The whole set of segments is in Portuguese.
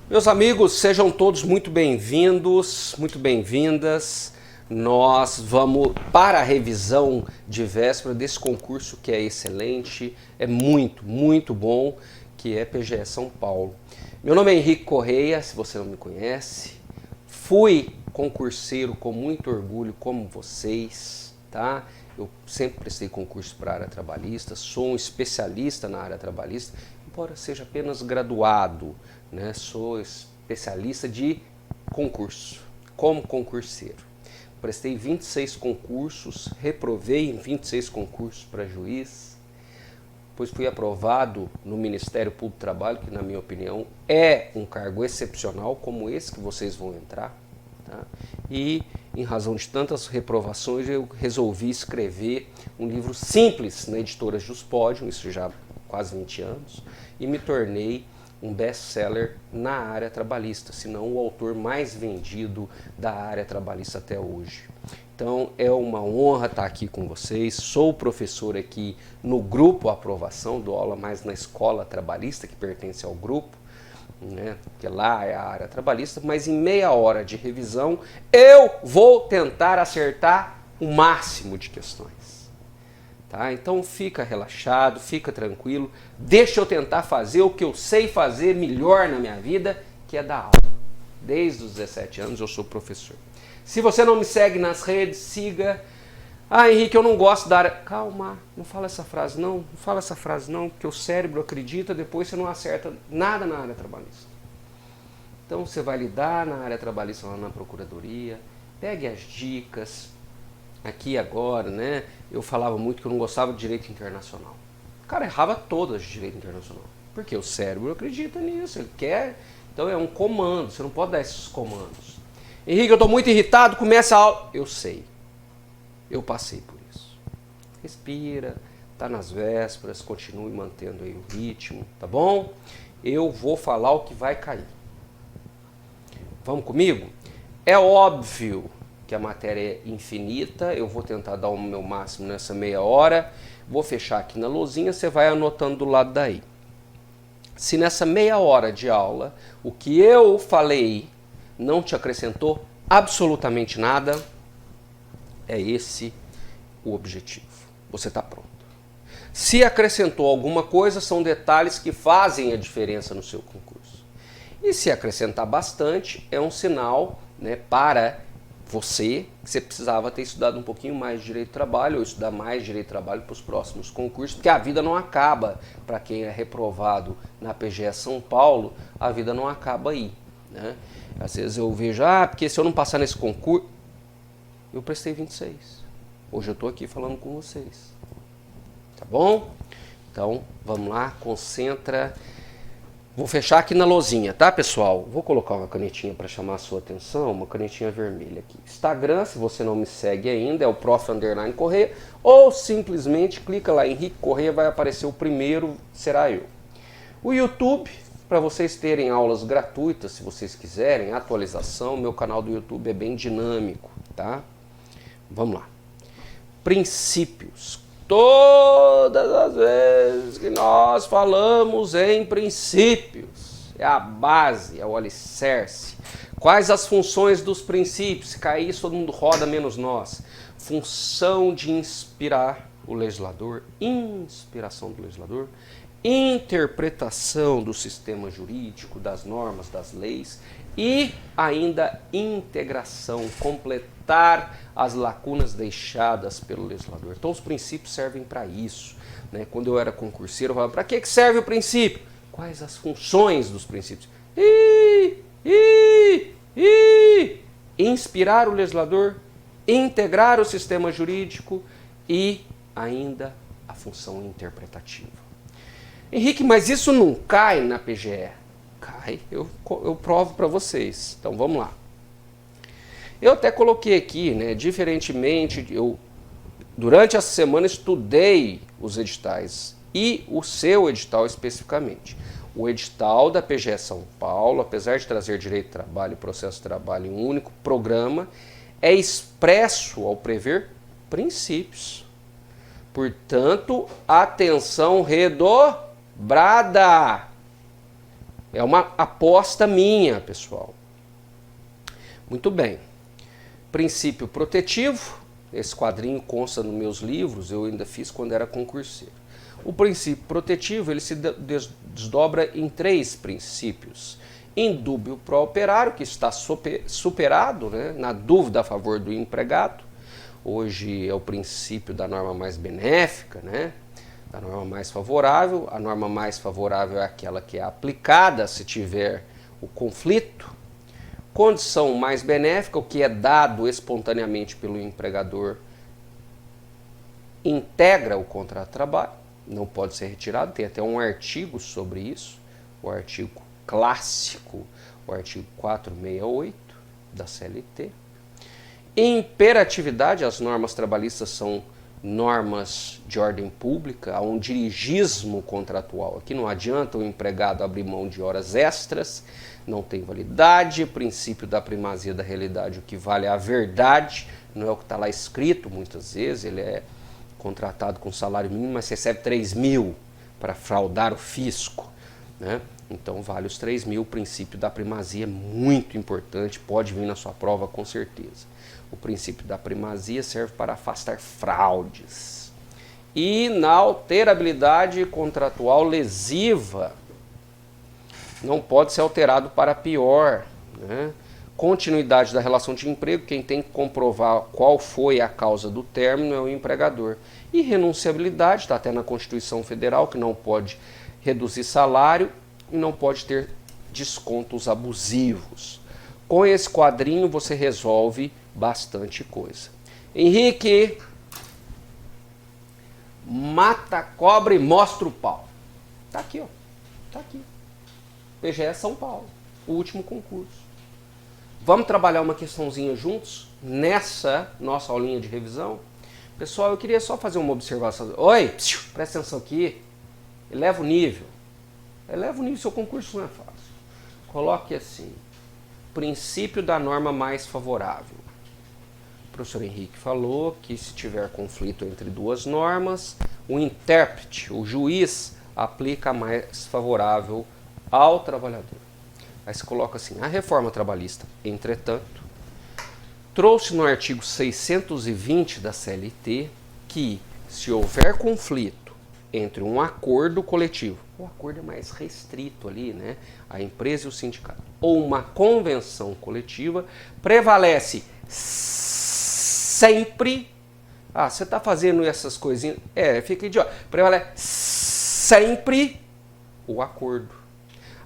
Meus amigos, sejam todos muito bem-vindos, muito bem-vindas. Nós vamos para a revisão de véspera desse concurso que é excelente, é muito bom, que é PGE São Paulo. Meu nome é Henrique Correia, se você não me conhece. Fui concurseiro com muito orgulho como vocês, tá? Eu sempre prestei concurso para a área trabalhista, sou um especialista na área trabalhista, embora seja apenas graduado, né? Sou especialista de concurso, como concurseiro. Prestei 26 concursos, reprovei em 26 concursos para juiz, depois fui aprovado no Ministério Público do Trabalho, que na minha opinião é um cargo excepcional, como esse que vocês vão entrar. Tá? E em razão de tantas reprovações, eu resolvi escrever um livro simples na editora Juspodium, isso já há quase 20 anos, e me tornei um best-seller na área trabalhista, se não o autor mais vendido da área trabalhista até hoje. Então é uma honra estar aqui com vocês, sou professor aqui no Grupo Aprovação, dou aula mais na Escola Trabalhista, que pertence ao grupo, né, que lá é a área trabalhista, mas em meia hora de revisão eu vou tentar acertar o máximo de questões. Tá? Então fica relaxado, fica tranquilo, deixa eu tentar fazer o que eu sei fazer melhor na minha vida, que é dar aula. Desde os 17 anos eu sou professor. Se você não me segue nas redes, siga. Ah, Henrique, eu não gosto da área. Calma, não fala essa frase não, não fala essa frase não, porque o cérebro acredita, depois você não acerta nada na área trabalhista. Então você vai lidar na área trabalhista lá na procuradoria, pegue as dicas. Aqui agora, né, eu falava muito que eu não gostava de direito internacional. O cara errava todas de direito internacional. Porque o cérebro acredita nisso, ele quer. Então é um comando, você não pode dar esses comandos. Henrique, eu estou muito irritado, começa a aula. Eu sei, eu passei por isso. Respira, tá nas vésperas, continue mantendo aí o ritmo, tá bom? Eu vou falar o que vai cair. Vamos comigo? É óbvio que a matéria é infinita, eu vou tentar dar o meu máximo nessa meia hora, vou fechar aqui na lousinha, você vai anotando do lado daí. Se nessa meia hora de aula, o que eu falei não te acrescentou absolutamente nada, é esse o objetivo. Você está pronto. Se acrescentou alguma coisa, são detalhes que fazem a diferença no seu concurso. E se acrescentar bastante, é um sinal, né, para você, que você precisava ter estudado um pouquinho mais de direito do trabalho ou estudar mais direito do trabalho para os próximos concursos, porque a vida não acaba. Para quem é reprovado na PGE São Paulo, a vida não acaba aí. Né? Às vezes eu vejo, porque se eu não passar nesse concurso, eu prestei 26. Hoje eu estou aqui falando com vocês. Tá bom? Então, vamos lá, concentra. Vou fechar aqui na lousinha, tá, pessoal? Vou colocar uma canetinha para chamar a sua atenção, uma canetinha vermelha aqui. Instagram, se você não me segue ainda, é o Prof_Correia, ou simplesmente clica lá, Henrique Correia, vai aparecer o primeiro, será eu. O YouTube, para vocês terem aulas gratuitas, se vocês quiserem, atualização, meu canal do YouTube é bem dinâmico, tá? Vamos lá. Princípios. Todas as vezes que nós falamos em princípios, é a base, é o alicerce. Quais as funções dos princípios? Se cair isso, todo mundo roda, menos nós. Função de inspirar o legislador, inspiração do legislador, interpretação do sistema jurídico, das normas, das leis e ainda integração, completar as lacunas deixadas pelo legislador. Então os princípios servem para isso. Né? Quando eu era concurseiro, eu falava, para que serve o princípio? Quais as funções dos princípios? Inspirar o legislador, integrar o sistema jurídico e ainda a função interpretativa. Henrique, mas isso não cai na PGE? Cai, eu provo para vocês. Então vamos lá. Eu até coloquei aqui, né, diferentemente, eu durante essa semana estudei os editais e o seu edital especificamente. O edital da PGE São Paulo, apesar de trazer direito de trabalho e processo de trabalho em um único programa, é expresso ao prever princípios. Portanto, atenção redobrada. É uma aposta minha, pessoal. Muito bem. Princípio protetivo. Esse quadrinho consta nos meus livros, eu ainda fiz quando era concurseiro. O princípio protetivo ele se desdobra em 3 princípios. Indúbio pro operário, que está superado, né, na dúvida a favor do empregado. Hoje é o princípio da norma mais benéfica, né, da norma mais favorável. A norma mais favorável é aquela que é aplicada se tiver o conflito. Condição mais benéfica, o que é dado espontaneamente pelo empregador, integra o contrato de trabalho, não pode ser retirado, tem até um artigo sobre isso, o artigo clássico, o artigo 468 da CLT. Imperatividade, as normas trabalhistas são normas de ordem pública, há um dirigismo contratual. Aqui não adianta o empregado abrir mão de horas extras, não tem validade. Princípio da primazia da realidade, o que vale é a verdade, não é o que está lá escrito. Muitas vezes ele é contratado com salário mínimo, mas recebe 3 mil para fraudar o fisco, né? Então vale os 3 mil. O princípio da primazia é muito importante, pode vir na sua prova com certeza. O princípio da primazia serve para afastar fraudes. Inalterabilidade contratual lesiva. Não pode ser alterado para pior, né? Continuidade da relação de emprego, quem tem que comprovar qual foi a causa do término é o empregador. E renunciabilidade, está até na Constituição Federal, que não pode reduzir salário e não pode ter descontos abusivos. Com esse quadrinho você resolve bastante coisa. Henrique, mata a cobra e mostra o pau. Tá aqui, ó. Tá aqui. PGE São Paulo, o último concurso. Vamos trabalhar uma questãozinha juntos nessa nossa aulinha de revisão? Pessoal, eu queria só fazer uma observação. Oi, presta atenção aqui. Eleva o nível. Eleva o nível, seu concurso não é fácil. Coloque assim. Princípio da norma mais favorável. O professor Henrique falou que se tiver conflito entre 2 normas, o intérprete, o juiz, aplica a mais favorável ao trabalhador. Aí se coloca assim: a reforma trabalhista, entretanto, trouxe no artigo 620 da CLT que, se houver conflito entre um acordo coletivo, o acordo é mais restrito ali, né, a empresa e o sindicato, ou uma convenção coletiva, prevalece sempre. Ah, você está fazendo essas coisinhas? Fica idiota. Prevalece sempre o acordo.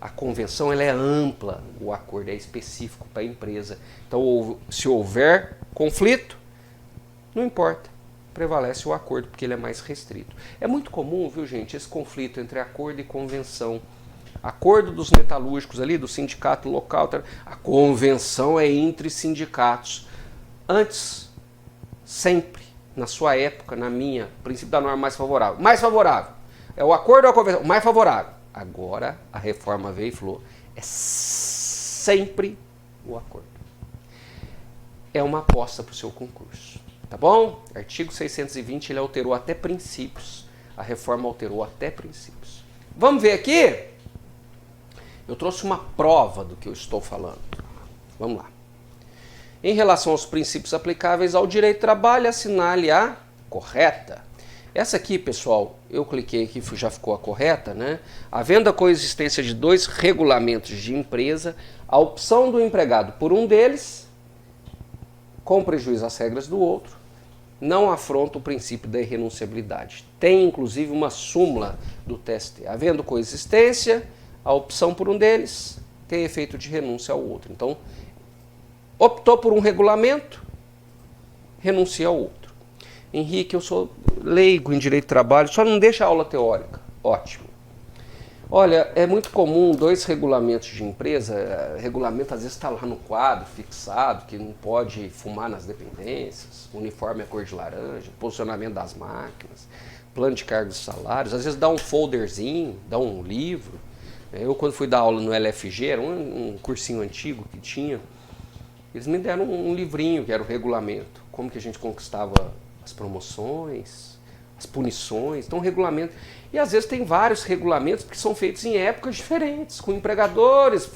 A convenção ela é ampla, o acordo é específico para a empresa. Então, se houver conflito, não importa, prevalece o acordo, porque ele é mais restrito. É muito comum, viu, gente, esse conflito entre acordo e convenção. Acordo dos metalúrgicos ali, do sindicato local, a convenção é entre sindicatos. Antes, sempre, na sua época, na minha, princípio da norma mais favorável. Mais favorável. É o acordo ou a convenção? Mais favorável. Agora a reforma veio e falou: é sempre o acordo. É uma aposta para o seu concurso. Tá bom? Artigo 620 ele alterou até princípios. A reforma alterou até princípios. Vamos ver aqui? Eu trouxe uma prova do que eu estou falando. Vamos lá. Em relação aos princípios aplicáveis ao direito do trabalho, assinale a correta. Essa aqui, pessoal, eu cliquei aqui, já ficou a correta, né? Havendo a coexistência de 2 regulamentos de empresa, a opção do empregado por um deles, com prejuízo às regras do outro, não afronta o princípio da irrenunciabilidade. Tem, inclusive, uma súmula do TST. Havendo coexistência, a opção por um deles tem efeito de renúncia ao outro. Então, optou por um regulamento, renuncia ao outro. Henrique, eu sou leigo em direito do trabalho, só não deixa a aula teórica. Ótimo. Olha, é muito comum 2 regulamentos de empresa, regulamento às vezes está lá no quadro, fixado, que não pode fumar nas dependências, uniforme é cor de laranja, posicionamento das máquinas, plano de cargos e salários, às vezes dá um folderzinho, dá um livro. Eu, quando fui dar aula no LFG, era um cursinho antigo que tinha, eles me deram um livrinho que era o regulamento, como que a gente conquistava as promoções, as punições, então regulamento. E às vezes tem vários regulamentos que são feitos em épocas diferentes, com empregadores,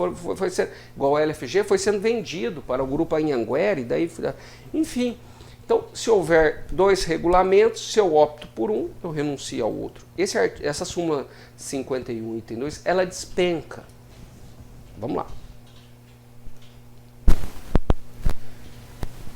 igual o LFG, foi sendo vendido para o grupo Anhanguera, daí, enfim. Então, se houver 2 regulamentos, se eu opto por um, eu renuncio ao outro. Essa súmula 51, item 2, ela despenca. Vamos lá.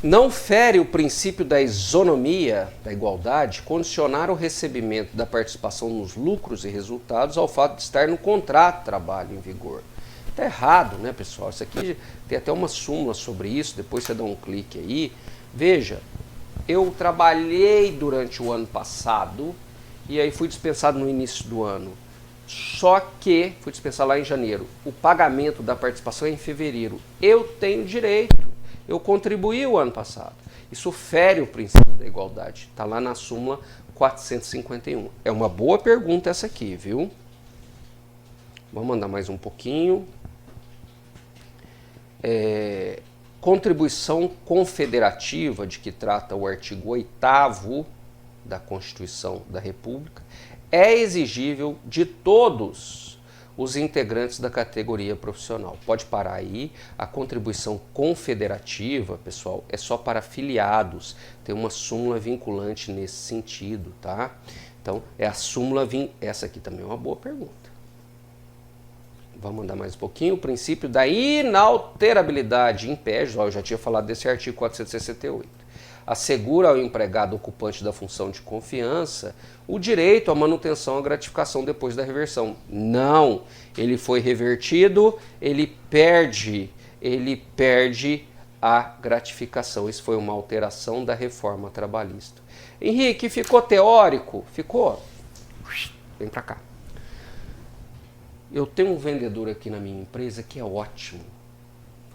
Não fere o princípio da isonomia, da igualdade, condicionar o recebimento da participação nos lucros e resultados ao fato de estar no contrato de trabalho em vigor. Está errado, né, pessoal? Isso aqui tem até uma súmula sobre isso, depois você dá um clique aí. Veja, eu trabalhei durante o ano passado e aí fui dispensado no início do ano. Só que, fui dispensado lá em janeiro, o pagamento da participação é em fevereiro. Eu tenho direito. Eu contribuí o ano passado. Isso fere o princípio da igualdade. Está lá na súmula 451. É uma boa pergunta essa aqui, viu? Vamos andar mais um pouquinho. Contribuição confederativa, de que trata o artigo 8º da Constituição da República, é exigível de todos os integrantes da categoria profissional. Pode parar aí. A contribuição confederativa, pessoal, é só para afiliados. Tem uma súmula vinculante nesse sentido, tá? Então, é a súmula essa aqui também é uma boa pergunta. Vamos andar mais um pouquinho. O princípio da inalterabilidade impede, eu já tinha falado desse artigo 468. Assegura ao empregado ocupante da função de confiança o direito à manutenção e à gratificação depois da reversão. Não, ele foi revertido, ele perde a gratificação. Isso foi uma alteração da reforma trabalhista. Henrique, ficou teórico? Ficou? Vem pra cá. Eu tenho um vendedor aqui na minha empresa que é ótimo.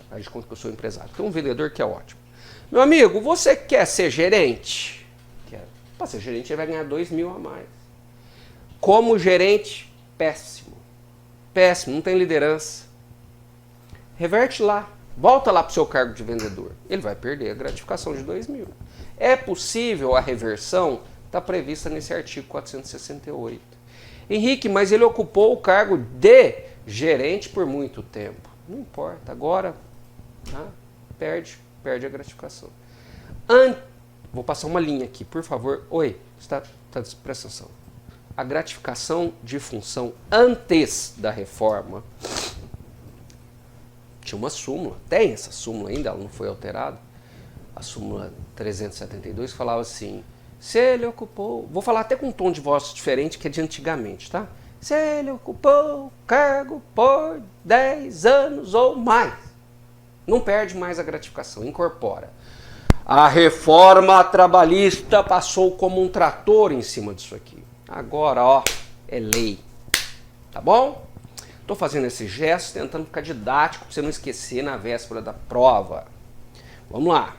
Faz de conta que eu sou empresário. Tem um vendedor que é ótimo. Meu amigo, você quer ser gerente? Quero. Para ser gerente, ele vai ganhar 2.000 a mais. Como gerente, péssimo. Péssimo, não tem liderança. Reverte lá. Volta lá para o seu cargo de vendedor. Ele vai perder a gratificação de 2.000. É possível a reversão? Está prevista nesse artigo 468. Henrique, mas ele ocupou o cargo de gerente por muito tempo. Não importa, agora perde a gratificação. Vou passar uma linha aqui, por favor. Oi, presta atenção. A gratificação de função antes da reforma tinha uma súmula, tem essa súmula ainda, ela não foi alterada. A súmula 372 falava assim: se ele ocupou, vou falar até com um tom de voz diferente que é de antigamente, tá? Se ele ocupou o cargo por 10 anos ou mais, não perde mais a gratificação, incorpora. A reforma trabalhista passou como um trator em cima disso aqui. Agora, ó, é lei. Tá bom? Estou fazendo esse gesto, tentando ficar didático para você não esquecer na véspera da prova. Vamos lá.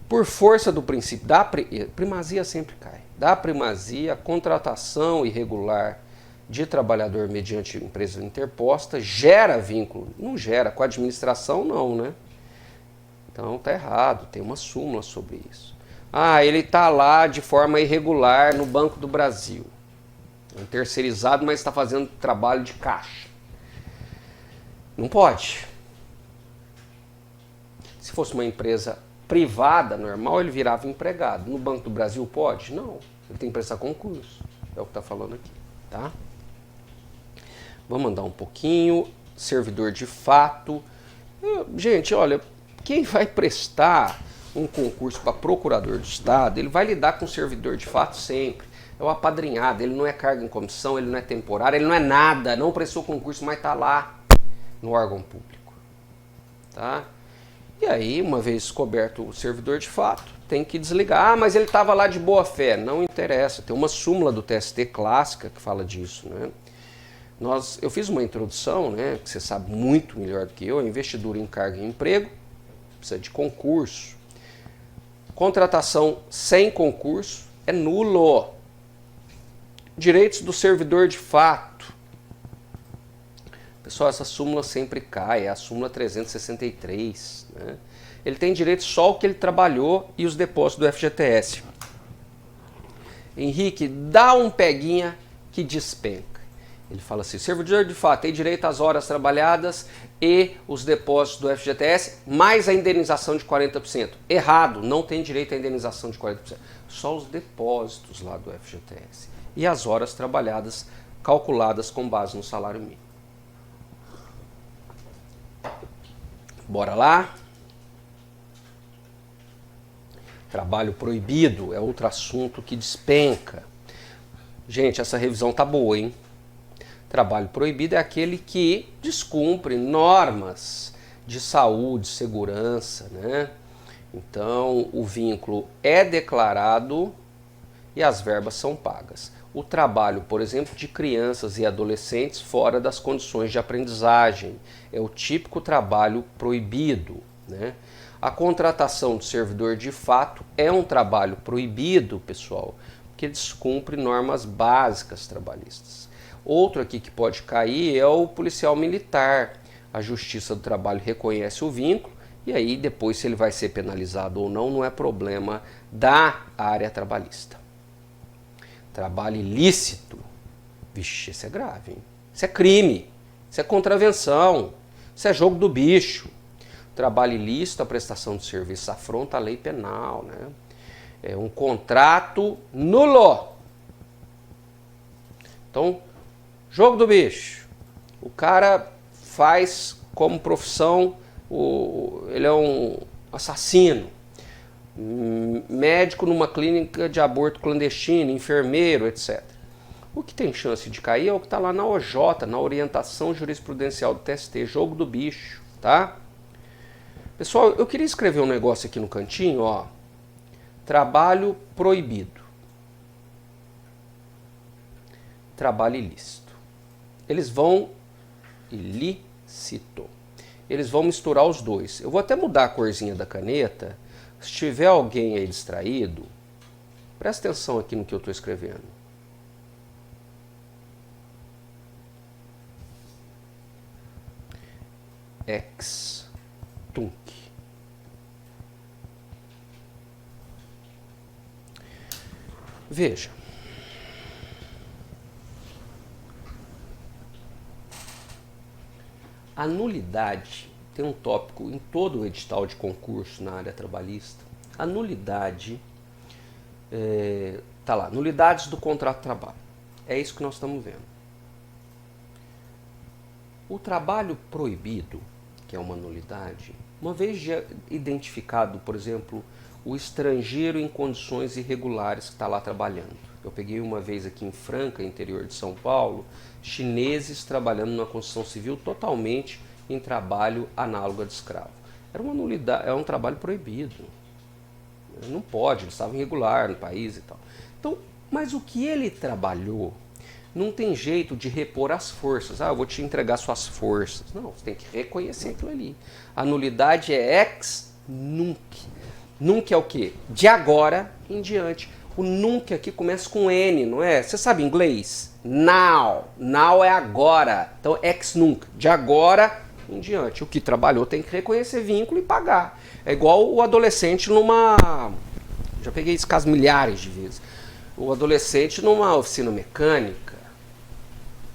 Por força do princípio da primazia sempre cai. Da primazia, a contratação irregular de trabalhador mediante empresa interposta gera vínculo. Não gera, com a administração não, né? Então tá errado, tem uma súmula sobre isso. Ele está lá de forma irregular no Banco do Brasil. É um terceirizado, mas está fazendo trabalho de caixa. Não pode. Se fosse uma empresa privada, normal, ele virava empregado. No Banco do Brasil pode? Não. Ele tem que prestar concurso. É o que está falando aqui, tá? Vamos andar um pouquinho. Servidor de fato. Gente, olha, quem vai prestar um concurso para procurador do Estado, ele vai lidar com o servidor de fato sempre. É o apadrinhado, ele não é cargo em comissão, ele não é temporário, ele não é nada, não prestou concurso, mas está lá no órgão público. Tá? E aí, uma vez descoberto o servidor de fato, tem que desligar. Mas ele estava lá de boa fé. Não interessa, tem uma súmula do TST clássica que fala disso, né? Eu fiz uma introdução, né, que você sabe muito melhor do que eu, investidura em cargo e emprego, precisa de concurso. Contratação sem concurso é nulo. Direitos do servidor de fato. Pessoal, essa súmula sempre cai, é a súmula 363, né? Ele tem direito só ao que ele trabalhou e os depósitos do FGTS. Henrique, dá um peguinha que despenca. Ele fala assim, servidor de fato tem direito às horas trabalhadas e os depósitos do FGTS, mais a indenização de 40%. Errado, não tem direito à indenização de 40%. Só os depósitos lá do FGTS. E as horas trabalhadas calculadas com base no salário mínimo. Bora lá? Trabalho proibido é outro assunto que despenca. Gente, essa revisão tá boa, hein? Trabalho proibido é aquele que descumpre normas de saúde, segurança, né? Então, o vínculo é declarado e as verbas são pagas. O trabalho, por exemplo, de crianças e adolescentes fora das condições de aprendizagem é o típico trabalho proibido, né? A contratação de servidor de fato é um trabalho proibido, pessoal, porque descumpre normas básicas trabalhistas. Outro aqui que pode cair é o policial militar. A Justiça do Trabalho reconhece o vínculo e aí depois se ele vai ser penalizado ou não é problema da área trabalhista. Trabalho ilícito. Vixe, isso é grave, hein? Isso é crime, isso é contravenção, isso é jogo do bicho. Trabalho ilícito, a prestação de serviço afronta a lei penal, né? É um contrato nulo. Então, jogo do bicho. O cara faz como profissão, ele é um assassino, médico numa clínica de aborto clandestino, enfermeiro, etc. O que tem chance de cair é o que está lá na OJ, na orientação jurisprudencial do TST, jogo do bicho, tá? Pessoal, eu queria escrever um negócio aqui no cantinho, ó. Trabalho proibido. Trabalho ilícito. Eles vão ilícito. Eles vão misturar os dois. Eu vou até mudar a corzinha da caneta. Se tiver alguém aí distraído, presta atenção aqui no que eu estou escrevendo. Ex-tunc. Veja. A nulidade tem um tópico em todo o edital de concurso na área trabalhista. A nulidade tá lá, nulidades do contrato de trabalho. É isso que nós estamos vendo. O trabalho proibido, que é uma nulidade, uma vez já identificado, por exemplo, o estrangeiro em condições irregulares que está lá trabalhando. Eu peguei uma vez aqui em Franca, interior de São Paulo, chineses trabalhando na construção civil totalmente em trabalho análogo a de escravo. Era uma nulidade, era um trabalho proibido. Não pode, ele estava irregular no país e tal. Então, mas o que ele trabalhou não tem jeito de repor as forças. Ah, eu vou te entregar suas forças. Não, você tem que reconhecer aquilo ali. A nulidade é ex nunc. Nunc é o quê? De agora em diante. O nunc aqui começa com N, não é? Você sabe inglês? Now. Now é agora. Então, ex nunc. De agora em diante. O que trabalhou tem que reconhecer vínculo e pagar. É igual o adolescente numa... Já peguei esse caso milhares de vezes. O adolescente numa oficina mecânica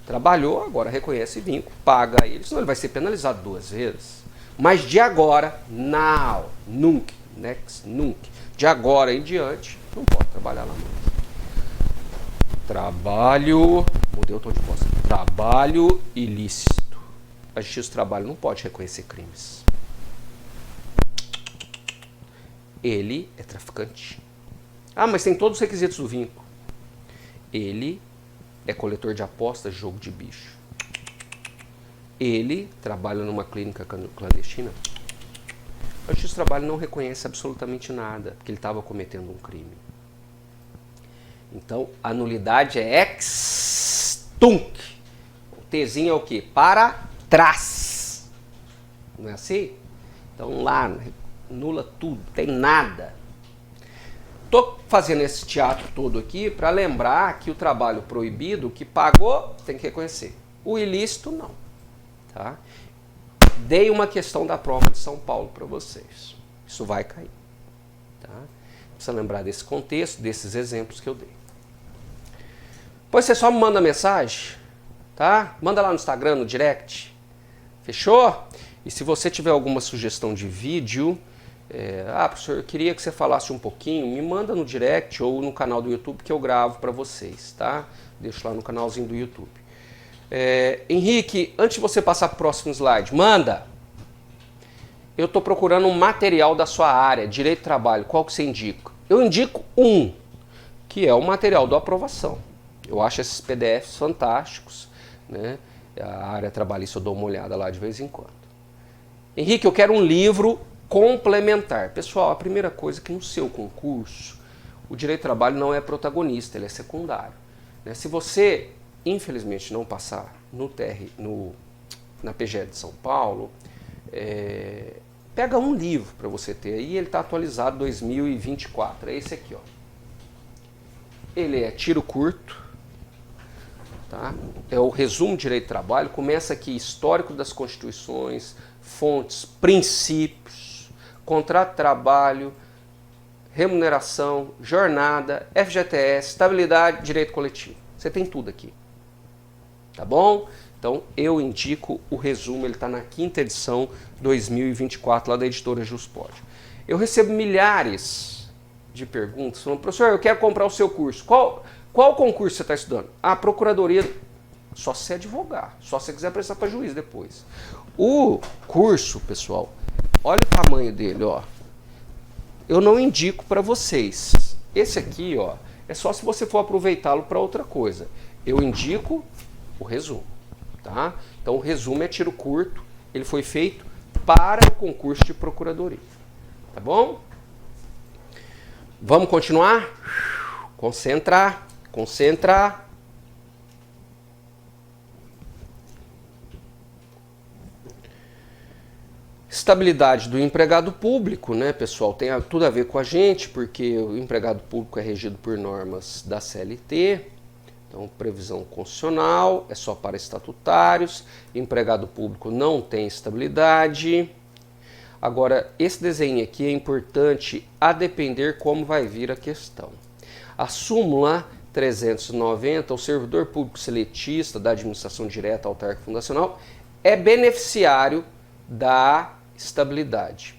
trabalhou, agora reconhece vínculo, paga ele, senão ele vai ser penalizado 2 vezes. Mas de agora, now, nunc, next, nunc, de agora em diante, não pode trabalhar lá mais. Trabalho, mudei o tom de voz, trabalho ilícito. A Justiça do Trabalho não pode reconhecer crimes. Ele é traficante. Ah, mas tem todos os requisitos do vínculo. Ele é coletor de apostas, jogo de bicho. Ele trabalha numa clínica clandestina. A Justiça do Trabalho não reconhece absolutamente nada, porque ele estava cometendo um crime. Então, a nulidade é ex-tunc. O Tzinho é o quê? Para trás. Não é assim? Então, lá, nula tudo, tem nada. Estou fazendo esse teatro todo aqui para lembrar que o trabalho proibido, que pagou, tem que reconhecer. O ilícito, não. Tá? Dei uma questão da prova de São Paulo para vocês. Isso vai cair. Tá? Precisa lembrar desse contexto, desses exemplos que eu dei. Pois você só me manda mensagem, tá? Manda lá no Instagram, no direct. Fechou? E se você tiver alguma sugestão de vídeo, professor, eu queria que você falasse um pouquinho, me manda no direct ou no canal do YouTube que eu gravo para vocês, tá? Deixo lá no canalzinho do YouTube. Henrique, antes de você passar para o próximo slide, manda! Eu estou procurando um material da sua área, Direito do Trabalho, qual que você indica? Eu indico um, que é o material do aprovação. Eu acho esses PDFs fantásticos, né? A área trabalhista eu dou uma olhada lá de vez em quando. Henrique, eu quero um livro complementar. Pessoal, a primeira coisa é que no seu concurso, o Direito do Trabalho não é protagonista, ele é secundário. Né? Se você, infelizmente, não passar na PGE de São Paulo, pega um livro para você ter aí, ele está atualizado 2024, é esse aqui, ó. Ele é tiro curto, tá? É o resumo de Direito do Trabalho, começa aqui histórico das constituições, fontes, princípios, contrato de trabalho, remuneração, jornada, FGTS, estabilidade, direito coletivo. Você tem tudo aqui, tá bom? Então eu indico o resumo, ele está na 5ª edição 2024 lá da editora Juspod. Eu recebo milhares de perguntas falando, professor, eu quero comprar o seu curso. Qual concurso você está estudando? A Procuradoria, só se advogar, só se você quiser prestar para juiz depois. O curso, pessoal, olha o tamanho dele, ó. Eu não indico para vocês. Esse aqui, ó, é só se você for aproveitá-lo para outra coisa. Eu indico o resumo, tá? Então o resumo é tiro curto, ele foi feito para o concurso de procuradoria, tá bom? Vamos continuar? Concentrar, concentrar. Estabilidade do empregado público, né, pessoal, tem tudo a ver com a gente, porque o empregado público é regido por normas da CLT, então previsão constitucional é só para estatutários, empregado público não tem estabilidade. Agora, esse desenho aqui é importante a depender como vai vir a questão. A súmula 390, o servidor público seletista da administração direta autárquica fundacional é beneficiário da estabilidade.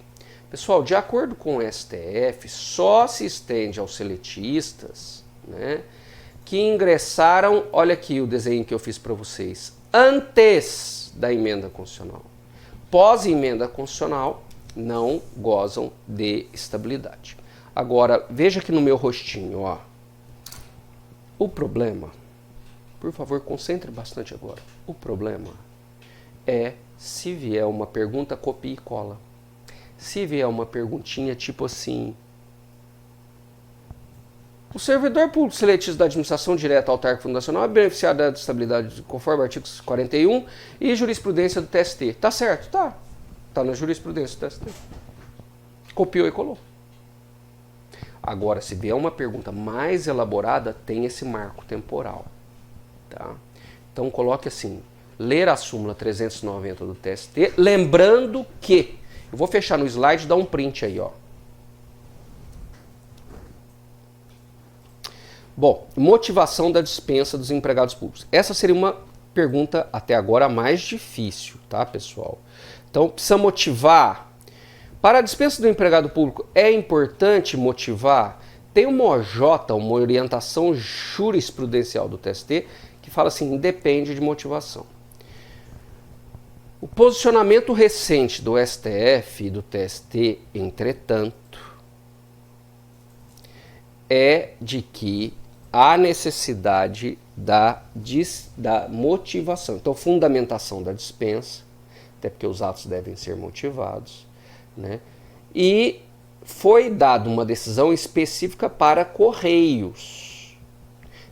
Pessoal, de acordo com o STF, só se estende aos seletistas, né, que ingressaram, olha aqui o desenho que eu fiz para vocês, antes da emenda constitucional. Pós-emenda constitucional, não gozam de estabilidade. Agora, veja aqui no meu rostinho, ó. O problema, por favor, concentre bastante agora. O problema é se vier uma pergunta, copia e cola. Se vier uma perguntinha tipo assim, o servidor público seletista da administração direta autárquica fundacional é beneficiado da estabilidade conforme o artigo 41 e jurisprudência do TST. Tá certo? Tá. Tá na jurisprudência do TST. Copiou e colou. Agora, se vier uma pergunta mais elaborada, tem esse marco temporal. Tá? Então, coloque assim, ler a súmula 390 do TST, lembrando que, eu vou fechar no slide e dar um print aí, ó. Bom, motivação da dispensa dos empregados públicos. Essa seria uma pergunta até agora mais difícil, tá, pessoal? Então, precisa motivar. Para a dispensa do empregado público, é importante motivar. Tem uma OJ, uma orientação jurisprudencial do TST, que fala assim, depende de motivação. O posicionamento recente do STF e do TST, entretanto, é de que há necessidade da motivação. Então, fundamentação da dispensa, até porque os atos devem ser motivados, né? E foi dada uma decisão específica para Correios.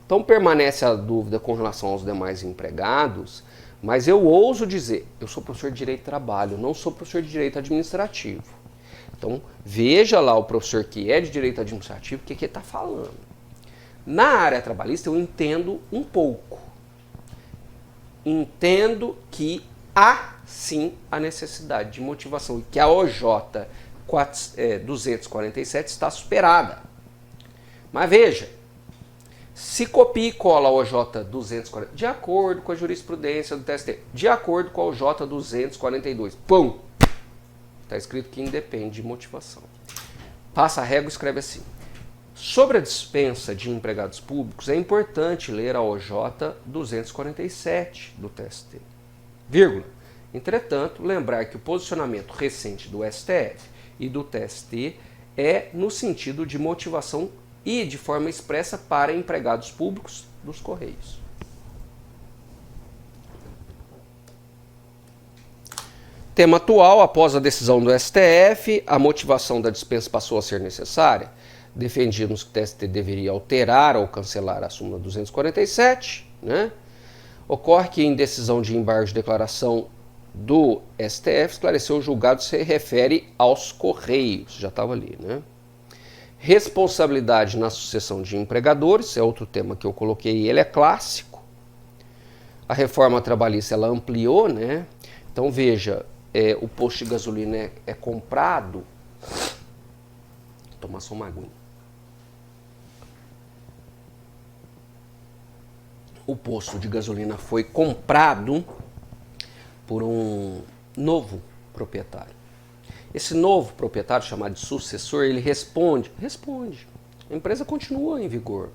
Então, permanece a dúvida com relação aos demais empregados, mas eu ouso dizer, eu sou professor de Direito do Trabalho, não sou professor de Direito Administrativo. Então, veja lá o professor que é de Direito Administrativo, o que ele está falando. Na área trabalhista, eu entendo um pouco. Entendo que há, sim, a necessidade de motivação, e que a OJ 247 está superada. Mas veja, se copia e cola a OJ 240, de acordo com a jurisprudência do TST, de acordo com a OJ 242, pum! Está escrito que independe de motivação. Passa a régua e escreve assim. Sobre a dispensa de empregados públicos, é importante ler a OJ 247 do TST. Vírgula. Entretanto, lembrar que o posicionamento recente do STF e do TST é no sentido de motivação e de forma expressa para empregados públicos dos Correios. Tema atual: após a decisão do STF, a motivação da dispensa passou a ser necessária. Defendimos que o TST deveria alterar ou cancelar a súmula 247, né? Ocorre que em decisão de embargo de declaração do STF, esclareceu o julgado se refere aos Correios, já estava ali, né? Responsabilidade na sucessão de empregadores, é outro tema que eu coloquei, ele é clássico. A reforma trabalhista, ela ampliou, né? Então veja, o posto de gasolina é comprado. Vou tomar só uma aguinha. O posto de gasolina foi comprado por um novo proprietário. Esse novo proprietário, chamado de sucessor, ele responde. A empresa continua em vigor.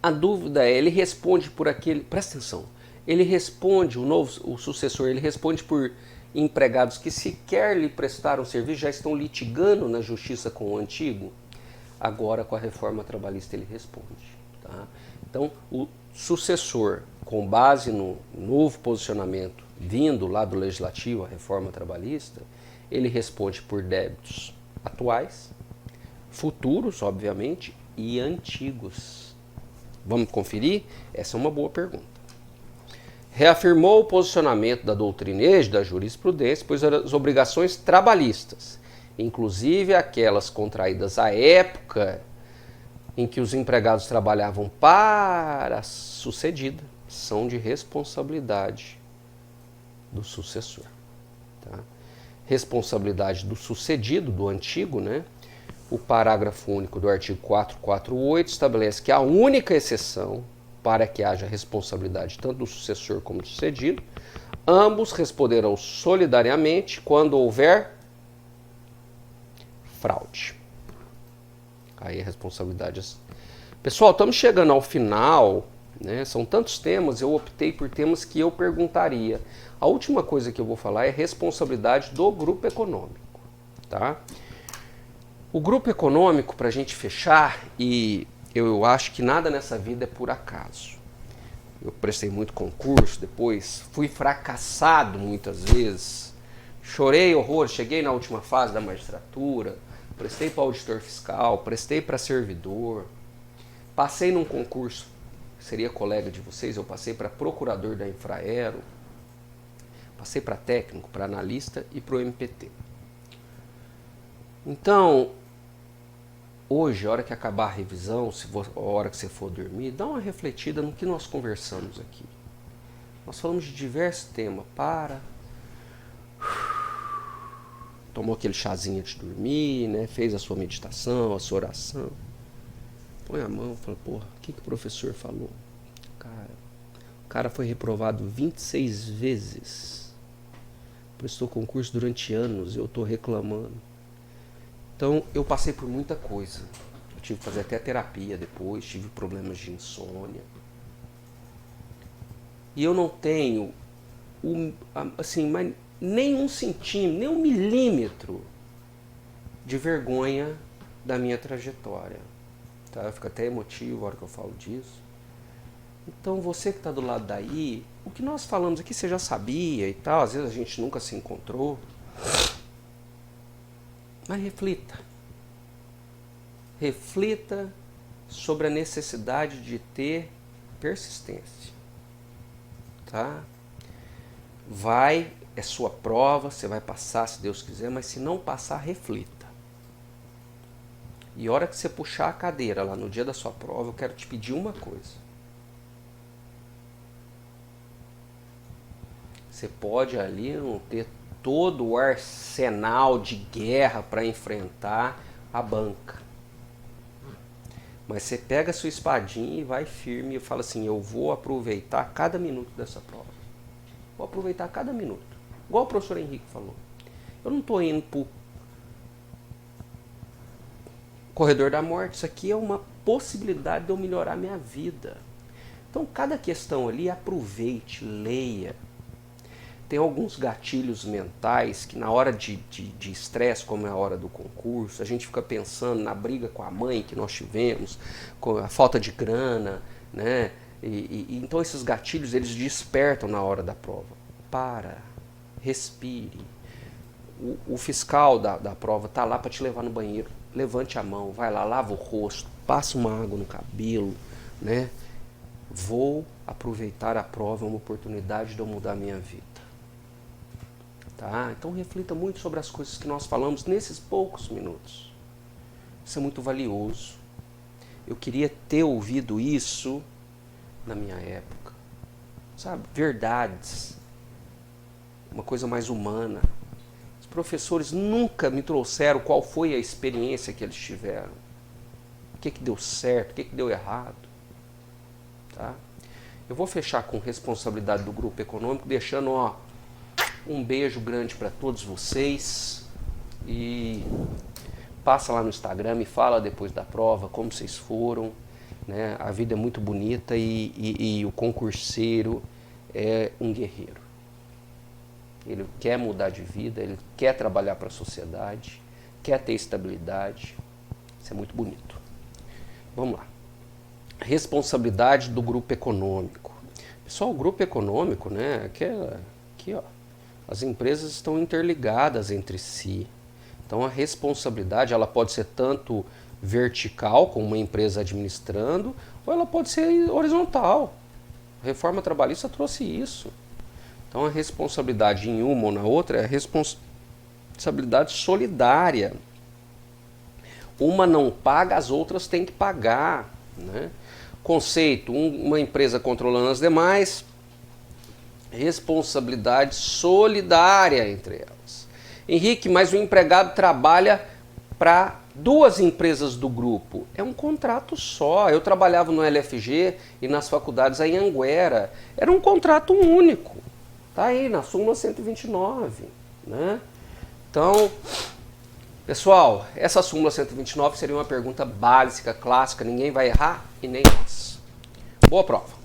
A dúvida é, ele responde por aquele... Presta atenção. Ele responde, o sucessor, ele responde por empregados que sequer lhe prestaram serviço, já estão litigando na justiça com o antigo. Agora, com a reforma trabalhista, ele responde. Tá? Então, o sucessor, com base no novo posicionamento vindo lá do Legislativo, a reforma trabalhista, ele responde por débitos atuais, futuros, obviamente, e antigos. Vamos conferir? Essa é uma boa pergunta. Reafirmou o posicionamento da doutrineja da jurisprudência, pois as obrigações trabalhistas, inclusive aquelas contraídas à época em que os empregados trabalhavam para a sucedida, são de responsabilidade do sucessor. Tá? Responsabilidade do sucedido, do antigo, né? O parágrafo único do artigo 448 estabelece que a única exceção para que haja responsabilidade tanto do sucessor como do sucedido, ambos responderão solidariamente quando houver fraude. Aí a responsabilidade... Pessoal, estamos chegando ao final, né? São tantos temas, eu optei por temas que eu perguntaria. A última coisa que eu vou falar é responsabilidade do grupo econômico. Tá? O grupo econômico, para a gente fechar, e eu acho que nada nessa vida é por acaso. Eu prestei muito concurso, depois fui fracassado muitas vezes, chorei horror, cheguei na última fase da magistratura, prestei para auditor fiscal, prestei para servidor, passei num concurso, seria colega de vocês, eu passei para procurador da Infraero, passei para técnico, para analista e para o MPT. Então, hoje, a hora que acabar a revisão, a hora que você for dormir, dá uma refletida no que nós conversamos aqui. Nós falamos de diversos temas. Tomou aquele chazinho de dormir, né? Fez a sua meditação, a sua oração. Põe a mão e fala, porra, o que o professor falou? O cara foi reprovado 26 vezes. Prestou concurso durante anos e eu estou reclamando. Então, eu passei por muita coisa. Eu tive que fazer até terapia depois, tive problemas de insônia. E eu não tenho, assim, nem um centímetro, nem um milímetro de vergonha da minha trajetória. Tá? Eu fico até emotivo a hora que eu falo disso. Então, você que está do lado daí, o que nós falamos aqui você já sabia e tal, às vezes a gente nunca se encontrou. Mas reflita. Reflita sobre a necessidade de ter persistência. Tá? É sua prova, você vai passar se Deus quiser, mas se não passar, reflita. E a hora que você puxar a cadeira lá no dia da sua prova, eu quero te pedir uma coisa. Você pode ali não ter todo o arsenal de guerra para enfrentar a banca. Mas você pega a sua espadinha e vai firme e fala assim, eu vou aproveitar cada minuto dessa prova. Vou aproveitar cada minuto. Igual o professor Henrique falou. Eu não estou indo para o corredor da morte. Isso aqui é uma possibilidade de eu melhorar minha vida. Então, cada questão ali, aproveite, leia. Tem alguns gatilhos mentais que na hora de estresse, como é a hora do concurso, a gente fica pensando na briga com a mãe que nós tivemos, com a falta de grana, né? Então esses gatilhos, eles despertam na hora da prova. Para, respire. O fiscal da prova está lá para te levar no banheiro. Levante a mão, vai lá, lava o rosto, passa uma água no cabelo, né? Vou aproveitar a prova, é uma oportunidade de eu mudar a minha vida. Tá? Então reflita muito sobre as coisas que nós falamos nesses poucos minutos. Isso é muito valioso. Eu queria ter ouvido isso na minha época. Sabe? Verdades. Uma coisa mais humana. Os professores nunca me trouxeram qual foi a experiência que eles tiveram. O que deu certo, o que deu errado. Tá? Eu vou fechar com responsabilidade do grupo econômico, deixando um beijo grande para todos vocês e passa lá no Instagram e fala depois da prova como vocês foram, né? A vida é muito bonita e o concurseiro é um guerreiro. Ele quer mudar de vida, ele quer trabalhar para a sociedade, quer ter estabilidade. Isso é muito bonito. Vamos lá. Responsabilidade do grupo econômico. Pessoal, o grupo econômico, né? Aqui, ó. As empresas estão interligadas entre si. Então a responsabilidade ela pode ser tanto vertical, com uma empresa administrando, ou ela pode ser horizontal. A reforma trabalhista trouxe isso. Então a responsabilidade em uma ou na outra é a responsabilidade solidária. Uma não paga, as outras têm que pagar. Né? Conceito, uma empresa controlando as demais, responsabilidade solidária entre elas. Henrique, mas o empregado trabalha para duas empresas do grupo. É um contrato só. Eu trabalhava no LFG e nas faculdades aí em Anguera. Era um contrato único. Está aí na súmula 129. Né? Então, pessoal, essa súmula 129 seria uma pergunta básica, clássica. Ninguém vai errar e nem nós. Boa prova.